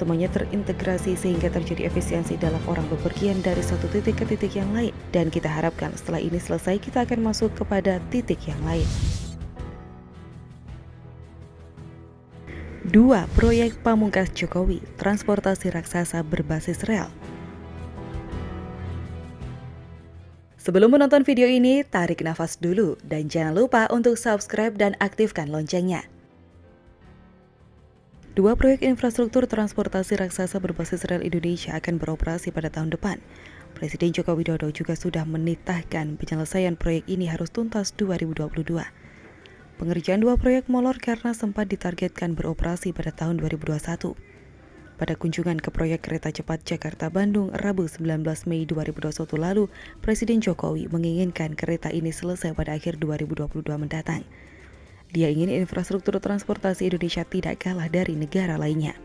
Semuanya terintegrasi sehingga terjadi efisiensi dalam orang bepergian dari satu titik ke titik yang lain. Dan kita harapkan setelah ini selesai kita akan masuk kepada titik yang lain. 2. Proyek pamungkas Jokowi, transportasi raksasa berbasis rel. Sebelum menonton video ini, tarik nafas dulu dan jangan lupa untuk subscribe dan aktifkan loncengnya. 2 proyek infrastruktur transportasi raksasa berbasis rel Indonesia akan beroperasi pada tahun depan. Presiden Joko Widodo juga sudah menitahkan penyelesaian proyek ini harus tuntas 2022. Pengerjaan 2 proyek molor karena sempat ditargetkan beroperasi pada tahun 2021. Pada kunjungan ke proyek kereta cepat Jakarta-Bandung Rabu 19 Mei 2021 lalu, Presiden Jokowi menginginkan kereta ini selesai pada akhir 2022 mendatang. Dia ingin infrastruktur transportasi Indonesia tidak kalah dari negara lainnya.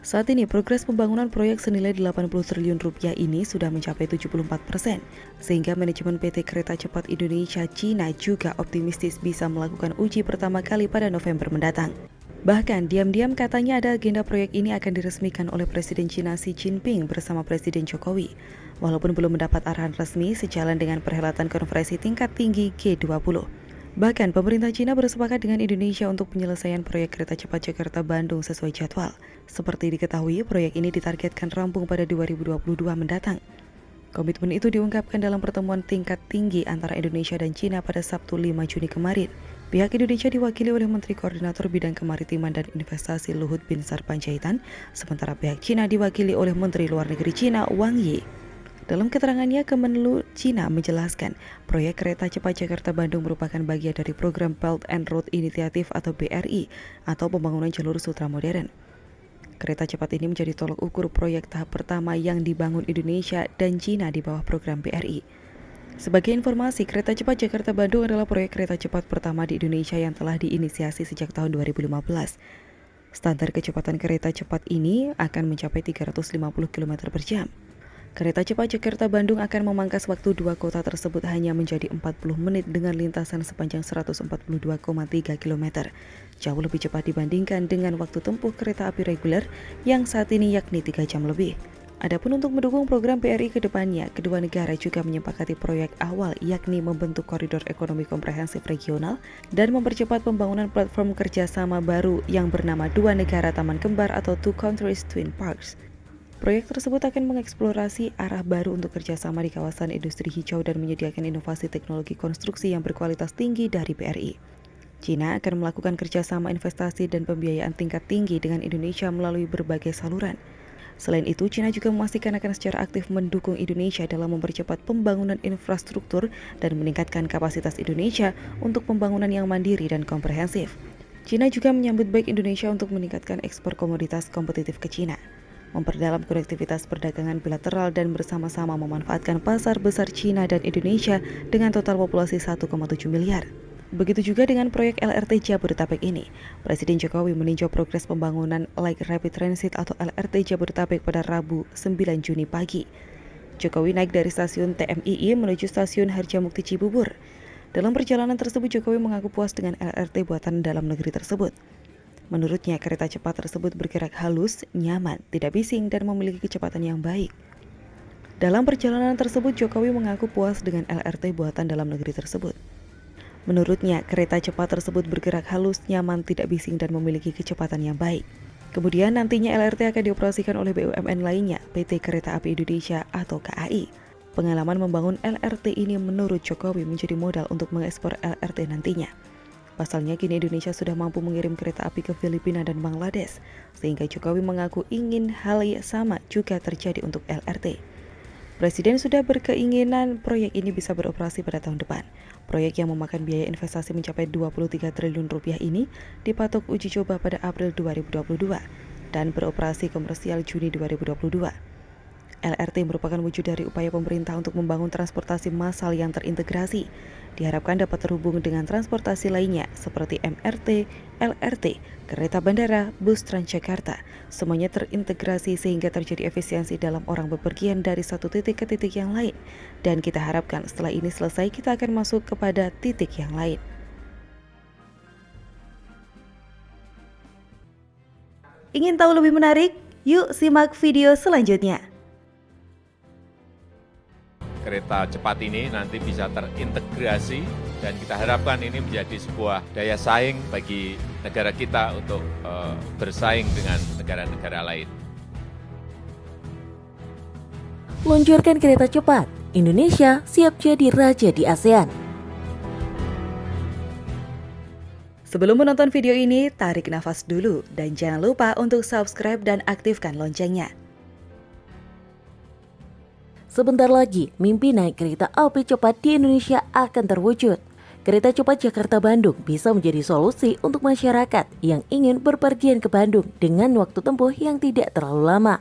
Saat ini progres pembangunan proyek senilai 80 triliun rupiah ini sudah mencapai 74%, sehingga manajemen PT Kereta Cepat Indonesia Cina juga optimistis bisa melakukan uji pertama kali pada November mendatang. Bahkan diam-diam katanya ada agenda proyek ini akan diresmikan oleh Presiden Cina Xi Jinping bersama Presiden Jokowi, walaupun belum mendapat arahan resmi sejalan dengan perhelatan konferensi tingkat tinggi G20. Bahkan pemerintah Cina bersepakat dengan Indonesia untuk penyelesaian proyek kereta cepat Jakarta-Bandung sesuai jadwal. Seperti diketahui, proyek ini ditargetkan rampung pada 2022 mendatang. Komitmen itu diungkapkan dalam pertemuan tingkat tinggi antara Indonesia dan Cina pada Sabtu 5 Juni kemarin. Pihak Indonesia diwakili oleh Menteri Koordinator Bidang Kemaritiman dan Investasi Luhut Binsar Panjaitan, sementara pihak Cina diwakili oleh Menteri Luar Negeri Cina Wang Yi. Dalam keterangannya, Kemenlu Cina menjelaskan, proyek kereta cepat Jakarta-Bandung merupakan bagian dari program Belt and Road Initiative atau BRI, atau pembangunan jalur sutra modern. Kereta cepat ini menjadi tolok ukur proyek tahap pertama yang dibangun Indonesia dan Cina di bawah program BRI. Sebagai informasi, kereta cepat Jakarta-Bandung adalah proyek kereta cepat pertama di Indonesia yang telah diinisiasi sejak tahun 2015. Standar kecepatan kereta cepat ini akan mencapai 350 km per jam. Kereta cepat Jakarta-Bandung akan memangkas waktu 2 kota tersebut hanya menjadi 40 menit dengan lintasan sepanjang 142,3 km. Jauh lebih cepat dibandingkan dengan waktu tempuh kereta api reguler yang saat ini yakni 3 jam lebih. Adapun untuk mendukung program BRI ke depannya, kedua negara juga menyepakati proyek awal yakni membentuk koridor ekonomi komprehensif regional dan mempercepat pembangunan platform kerjasama baru yang bernama Dua Negara Taman Kembar atau Two Countries Twin Parks. Proyek tersebut akan mengeksplorasi arah baru untuk kerjasama di kawasan industri hijau dan menyediakan inovasi teknologi konstruksi yang berkualitas tinggi dari BRI. Cina akan melakukan kerjasama investasi dan pembiayaan tingkat tinggi dengan Indonesia melalui berbagai saluran. Selain itu, Cina juga memastikan akan secara aktif mendukung Indonesia dalam mempercepat pembangunan infrastruktur dan meningkatkan kapasitas Indonesia untuk pembangunan yang mandiri dan komprehensif. Cina juga menyambut baik Indonesia untuk meningkatkan ekspor komoditas kompetitif ke Cina, memperdalam konektivitas perdagangan bilateral dan bersama-sama memanfaatkan pasar besar Cina dan Indonesia dengan total populasi 1,7 miliar. Begitu juga dengan proyek LRT Jabodetabek ini. Presiden Jokowi meninjau progres pembangunan Light Rapid Transit atau LRT Jabodetabek pada Rabu 9 Juni pagi. Jokowi naik dari stasiun TMII menuju stasiun Harjamukti Cibubur. Dalam perjalanan tersebut, Jokowi mengaku puas dengan LRT buatan dalam negeri tersebut. Menurutnya, kereta cepat tersebut bergerak halus, nyaman, tidak bising, dan memiliki kecepatan yang baik. Dalam perjalanan tersebut, Jokowi mengaku puas dengan LRT buatan dalam negeri tersebut. Menurutnya, kereta cepat tersebut bergerak halus, nyaman, tidak bising, dan memiliki kecepatan yang baik. Kemudian nantinya LRT akan dioperasikan oleh BUMN lainnya, PT Kereta Api Indonesia atau KAI. Pengalaman membangun LRT ini menurut Jokowi menjadi modal untuk mengekspor LRT nantinya. Pasalnya kini Indonesia sudah mampu mengirim kereta api ke Filipina dan Bangladesh, sehingga Jokowi mengaku ingin hal yang sama juga terjadi untuk LRT. Presiden sudah berkeinginan proyek ini bisa beroperasi pada tahun depan. Proyek yang memakan biaya investasi mencapai 23 triliun rupiah ini dipatok uji coba pada April 2022 dan beroperasi komersial Juni 2022. LRT merupakan wujud dari upaya pemerintah untuk membangun transportasi massal yang terintegrasi. Diharapkan dapat terhubung dengan transportasi lainnya seperti MRT, LRT, kereta bandara, bus Transjakarta. Semuanya terintegrasi sehingga terjadi efisiensi dalam orang bepergian dari satu titik ke titik yang lain. Dan kita harapkan setelah ini selesai kita akan masuk kepada titik yang lain. Ingin tahu lebih menarik? Yuk simak video selanjutnya. Kereta cepat ini nanti bisa terintegrasi dan kita harapkan ini menjadi sebuah daya saing bagi negara kita untuk bersaing dengan negara-negara lain. Luncurkan kereta cepat, Indonesia siap jadi raja di ASEAN. Sebelum menonton video ini, tarik nafas dulu dan jangan lupa untuk subscribe dan aktifkan loncengnya. Sebentar lagi, mimpi naik kereta api cepat di Indonesia akan terwujud. Kereta cepat Jakarta-Bandung bisa menjadi solusi untuk masyarakat yang ingin berpergian ke Bandung dengan waktu tempuh yang tidak terlalu lama.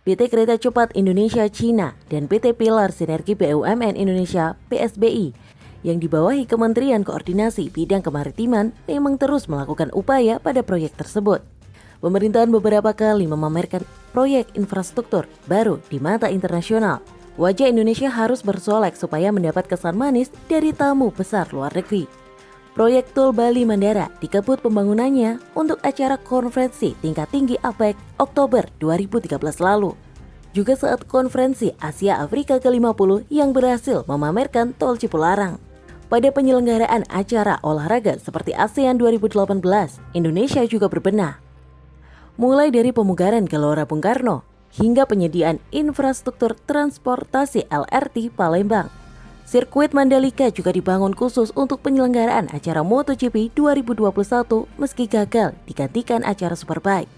PT Kereta Cepat Indonesia Cina dan PT Pilar Sinergi BUMN Indonesia (PSBI) yang dibawahi Kementerian Koordinasi Bidang Kemaritiman memang terus melakukan upaya pada proyek tersebut. Pemerintahan beberapa kali memamerkan proyek infrastruktur baru di mata internasional. Wajah Indonesia harus bersolek supaya mendapat kesan manis dari tamu besar luar negeri. Proyek Tol Bali Mandara dikebut pembangunannya untuk acara konferensi tingkat tinggi APEC Oktober 2013 lalu. Juga saat konferensi Asia Afrika ke-50 yang berhasil memamerkan Tol Cipularang. Pada penyelenggaraan acara olahraga seperti ASEAN 2018, Indonesia juga berbenah. Mulai dari pemugaran Gelora Bung Karno, hingga penyediaan infrastruktur transportasi LRT Palembang. Sirkuit Mandalika juga dibangun khusus untuk penyelenggaraan acara MotoGP 2021 meski gagal digantikan acara Superbike.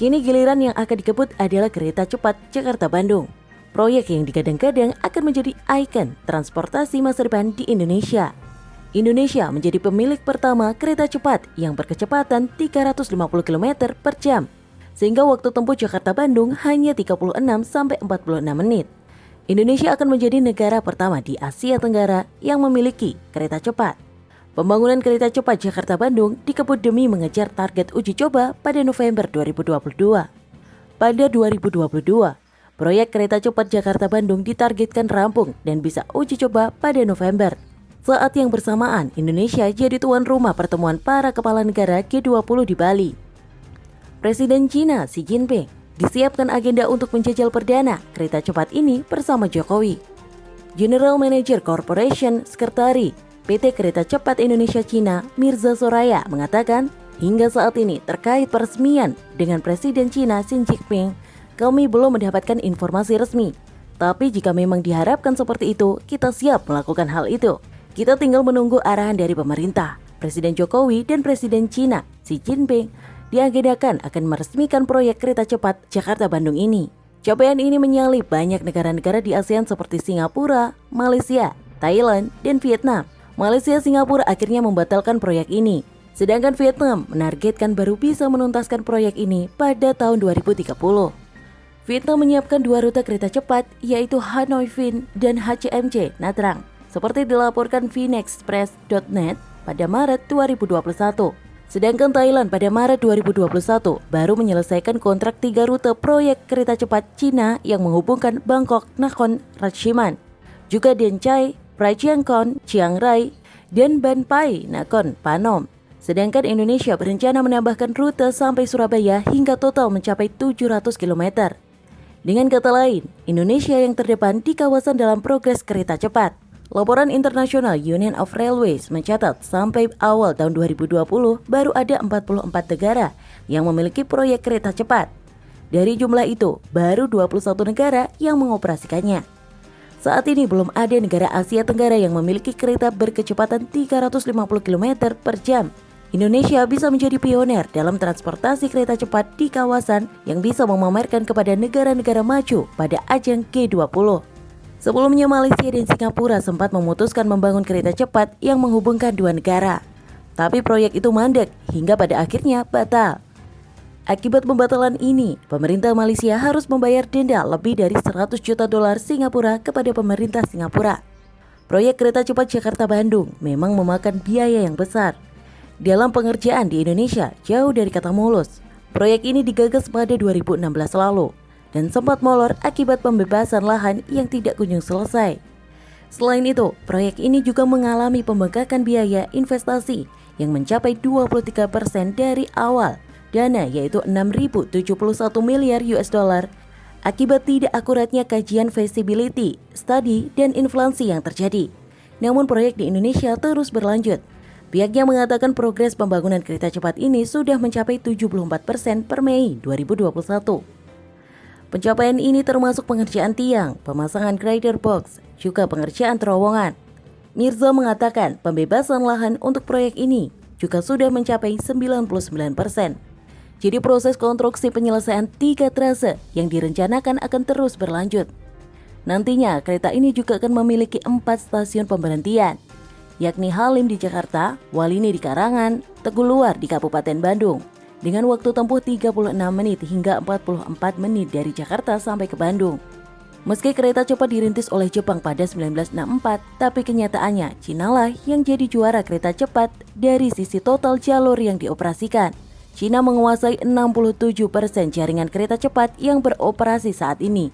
Kini giliran yang akan dikebut adalah kereta cepat Jakarta-Bandung. Proyek yang digadang-gadang akan menjadi ikon transportasi masa depan di Indonesia. Indonesia menjadi pemilik pertama kereta cepat yang berkecepatan 350 km per jam. Sehingga waktu tempuh Jakarta-Bandung hanya 36-46 menit. Indonesia akan menjadi negara pertama di Asia Tenggara yang memiliki kereta cepat. Pembangunan kereta cepat Jakarta-Bandung dikebut demi mengejar target uji coba pada November 2022. Pada 2022, proyek kereta cepat Jakarta-Bandung ditargetkan rampung dan bisa uji coba pada November. Saat yang bersamaan, Indonesia jadi tuan rumah pertemuan para kepala negara G20 di Bali. Presiden Cina Xi Jinping disiapkan agenda untuk menjajal perdana kereta cepat ini bersama Jokowi. General Manager Corporation Sekretari PT Kereta Cepat Indonesia Cina Mirza Soraya mengatakan, hingga saat ini terkait peresmian dengan Presiden Cina Xi Jinping, kami belum mendapatkan informasi resmi. Tapi jika memang diharapkan seperti itu, kita siap melakukan hal itu. Kita tinggal menunggu arahan dari pemerintah. Presiden Jokowi dan Presiden Cina Xi Jinping diagendakan akan meresmikan proyek kereta cepat Jakarta-Bandung ini. Capaian ini menyalip banyak negara-negara di ASEAN seperti Singapura, Malaysia, Thailand, dan Vietnam. Malaysia Singapura akhirnya membatalkan proyek ini. Sedangkan Vietnam menargetkan baru bisa menuntaskan proyek ini pada tahun 2030. Vietnam menyiapkan 2 rute kereta cepat yaitu Hanoi Vinh dan HCMC Nha Trang. Seperti dilaporkan Vinexpress.net pada Maret 2021. Sedangkan Thailand pada Maret 2021 baru menyelesaikan kontrak 3 rute proyek kereta cepat Cina yang menghubungkan Bangkok, Nakhon Ratchasima, juga Den Chai, Prachiangkhon, Chiang Rai, dan Ban Pai, Nakhon Phanom. Sedangkan Indonesia berencana menambahkan rute sampai Surabaya hingga total mencapai 700 km. Dengan kata lain, Indonesia yang terdepan di kawasan dalam progres kereta cepat. Laporan internasional Union of Railways mencatat sampai awal tahun 2020 baru ada 44 negara yang memiliki proyek kereta cepat. Dari jumlah itu, baru 21 negara yang mengoperasikannya. Saat ini belum ada negara Asia Tenggara yang memiliki kereta berkecepatan 350 km per jam. Indonesia bisa menjadi pioner dalam transportasi kereta cepat di kawasan yang bisa memamerkan kepada negara-negara maju pada ajang G20. Sebelumnya Malaysia dan Singapura sempat memutuskan membangun kereta cepat yang menghubungkan 2 negara. Tapi proyek itu mandek hingga pada akhirnya batal. Akibat pembatalan ini, pemerintah Malaysia harus membayar denda lebih dari 100 juta dolar Singapura kepada pemerintah Singapura. Proyek kereta cepat Jakarta-Bandung memang memakan biaya yang besar. Dalam pengerjaan di Indonesia jauh dari kata mulus. Proyek ini digagas pada 2016 lalu dan sempat molor akibat pembebasan lahan yang tidak kunjung selesai. Selain itu, proyek ini juga mengalami pembengkakan biaya investasi yang mencapai 23% dari awal dana yaitu 6.071 miliar US dollar akibat tidak akuratnya kajian feasibility, study, dan inflasi yang terjadi. Namun proyek di Indonesia terus berlanjut. Pihaknya mengatakan progres pembangunan kereta cepat ini sudah mencapai 74% per Mei 2021. Pencapaian ini termasuk pengerjaan tiang, pemasangan grider box, juga pengerjaan terowongan. Mirza mengatakan pembebasan lahan untuk proyek ini juga sudah mencapai 99%. Jadi proses konstruksi penyelesaian 3 trase yang direncanakan akan terus berlanjut. Nantinya kereta ini juga akan memiliki 4 stasiun pemberhentian, yakni Halim di Jakarta, Walini di Karangan, Teguh-Luar di Kabupaten Bandung, dengan waktu tempuh 36 menit hingga 44 menit dari Jakarta sampai ke Bandung. Meski kereta cepat dirintis oleh Jepang pada 1964, tapi kenyataannya Cinalah yang jadi juara kereta cepat dari sisi total jalur yang dioperasikan. Cina menguasai 67% jaringan kereta cepat yang beroperasi saat ini.